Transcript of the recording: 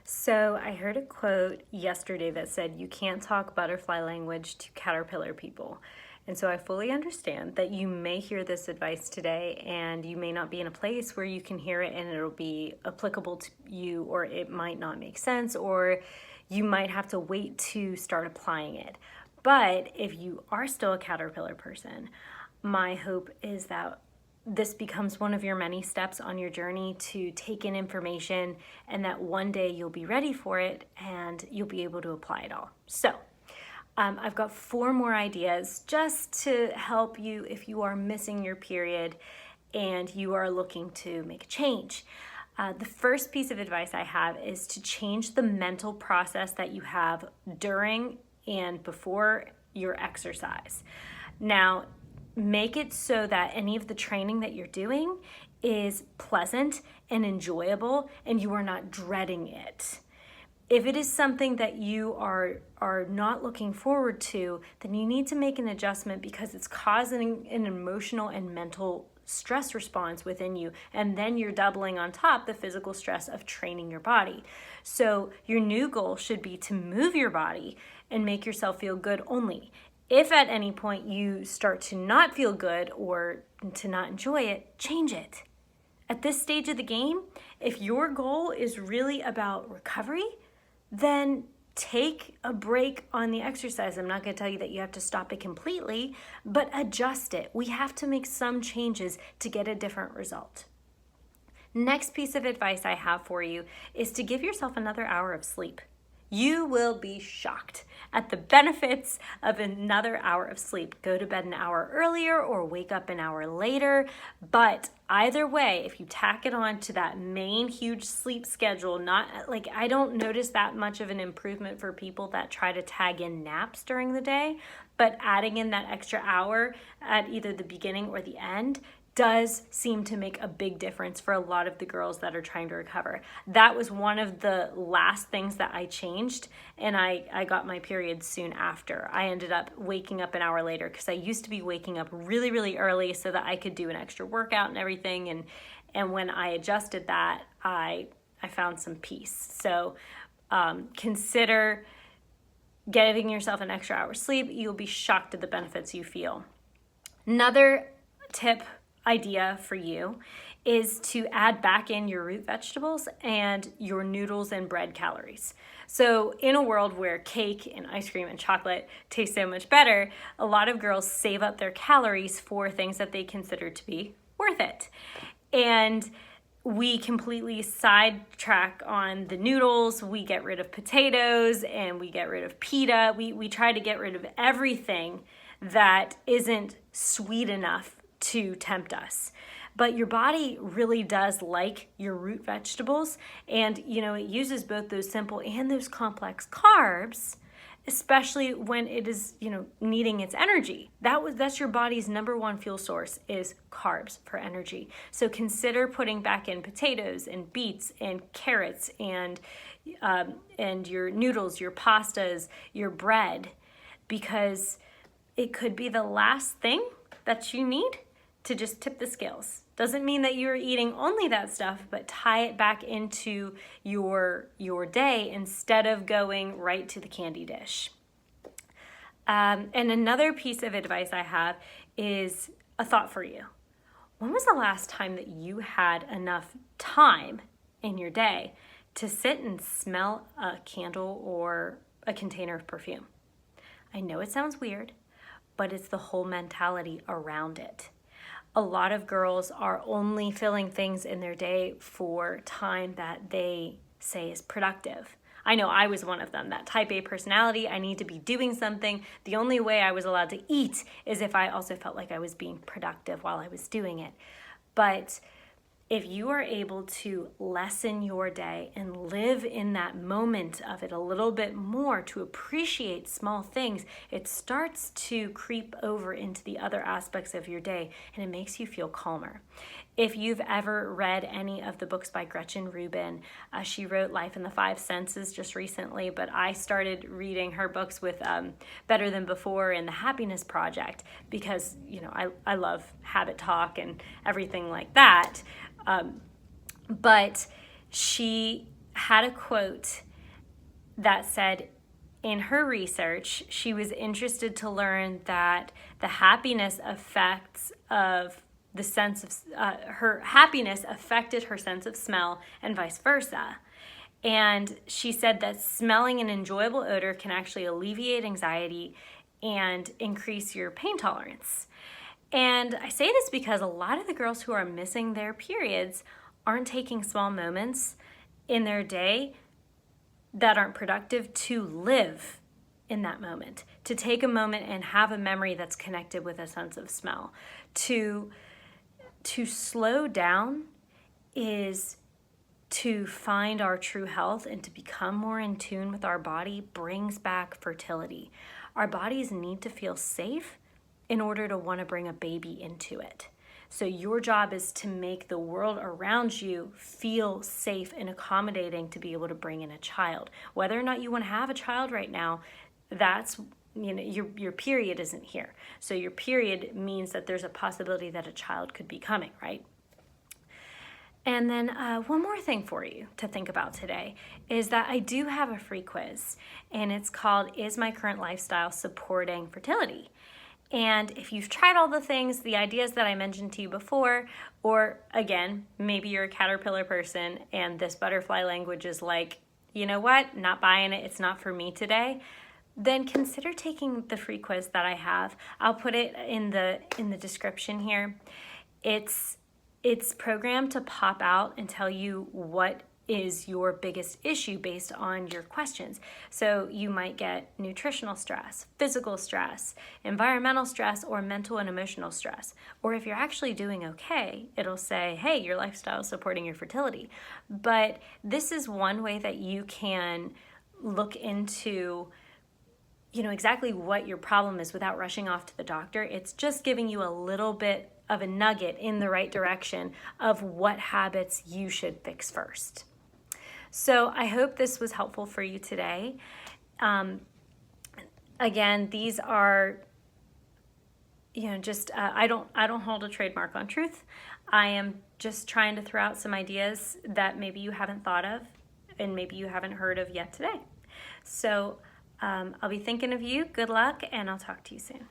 So I heard a quote yesterday that said, "You can't talk butterfly language to caterpillar people." And so I fully understand that you may hear this advice today and you may not be in a place where you can hear it and it'll be applicable to you, or it might not make sense, or you might have to wait to start applying it. But if you are still a caterpillar person, my hope is that this becomes one of your many steps on your journey to take in information, and that one day you'll be ready for it and you'll be able to apply it all. So I've got 4 more ideas just to help you if you are missing your period and you are looking to make a change. The first piece of advice I have is to change the mental process that you have during and before your exercise. Now, make it so that any of the training that you're doing is pleasant and enjoyable and you are not dreading it. If it is something that you are not looking forward to, then you need to make an adjustment because it's causing an emotional and mental stress response within you. And then you're doubling on top the physical stress of training your body. So your new goal should be to move your body and make yourself feel good only. If at any point you start to not feel good or to not enjoy it, change it. At this stage of the game, if your goal is really about recovery, then take a break on the exercise. I'm not going to tell you that you have to stop it completely, but adjust it. We have to make some changes to get a different result. Next piece of advice I have for you is to give yourself another hour of sleep. You will be shocked at the benefits of another hour of sleep. Go to bed an hour earlier or wake up an hour later. But either way, if you tack it on to that main huge sleep schedule, not like I don't notice that much of an improvement for people that try to tag in naps during the day, but adding in that extra hour at either the beginning or the end does seem to make a big difference for a lot of the girls that are trying to recover. That was one of the last things that I changed, and I got my period soon after. I ended up waking up an hour later because I used to be waking up really, really early so that I could do an extra workout and everything, and when I adjusted that, I found some peace. So consider giving yourself an extra hour sleep. You'll be shocked at the benefits you feel. Another tip idea for you is to add back in your root vegetables and your noodles and bread calories. So in a world where cake and ice cream and chocolate taste so much better, a lot of girls save up their calories for things that they consider to be worth it. And we completely sidetrack on the noodles. We get rid of potatoes and we get rid of pita. We try to get rid of everything that isn't sweet enough to tempt us. But your body really does like your root vegetables, and it uses both those simple and those complex carbs, especially when it is needing its energy. That's your body's number one fuel source, is carbs for energy. So consider putting back in potatoes and beets and carrots and your noodles, your pastas, your bread, because it could be the last thing that you need to just tip the scales. Doesn't mean that you're eating only that stuff, but tie it back into your day instead of going right to the candy dish. And another piece of advice I have is a thought for you. When was the last time that you had enough time in your day to sit and smell a candle or a container of perfume? I know it sounds weird, but it's the whole mentality around it. A lot of girls are only filling things in their day for time that they say is productive. I know I was one of them, that type A personality. I need to be doing something. The only way I was allowed to eat is if I also felt like I was being productive while I was doing it. But if you are able to lessen your day and live in that moment of it a little bit more, to appreciate small things, it starts to creep over into the other aspects of your day, and it makes you feel calmer. If you've ever read any of the books by Gretchen Rubin, she wrote Life in the Five Senses just recently, but I started reading her books with Better Than Before and The Happiness Project because, I love habit talk and everything like that. But she had a quote that said, in her research, she was interested to learn that the happiness effects of the sense of her happiness affected her sense of smell and vice versa. And she said that smelling an enjoyable odor can actually alleviate anxiety and increase your pain tolerance. And I say this because a lot of the girls who are missing their periods aren't taking small moments in their day that aren't productive to live in that moment, to take a moment and have a memory that's connected with a sense of smell. To slow down is to find our true health, and to become more in tune with our body brings back fertility. Our bodies need to feel safe in order to want to bring a baby into it. So your job is to make the world around you feel safe and accommodating to be able to bring in a child. Whether or not you want to have a child right now, that's, your period isn't here. So your period means that there's a possibility that a child could be coming, right? And then one more thing for you to think about today is that I do have a free quiz, and it's called, Is My Current Lifestyle Supporting Fertility? And if you've tried all the things, the ideas that I mentioned to you before, or again, maybe you're a caterpillar person and this butterfly language is like, you know what, not buying it, it's not for me today, then consider taking the free quiz that I have. I'll put it in the description here. It's programmed to pop out and tell you what is your biggest issue based on your questions. So you might get nutritional stress, physical stress, environmental stress, or mental and emotional stress. Or if you're actually doing okay, it'll say, hey, your lifestyle is supporting your fertility. But this is one way that you can look into exactly what your problem is without rushing off to the doctor. It's just giving you a little bit of a nugget in the right direction of what habits you should fix first. So I hope this was helpful for you today. Again, these are, I don't hold a trademark on truth. I am just trying to throw out some ideas that maybe you haven't thought of and maybe you haven't heard of yet today. So I'll be thinking of you. Good luck, and I'll talk to you soon.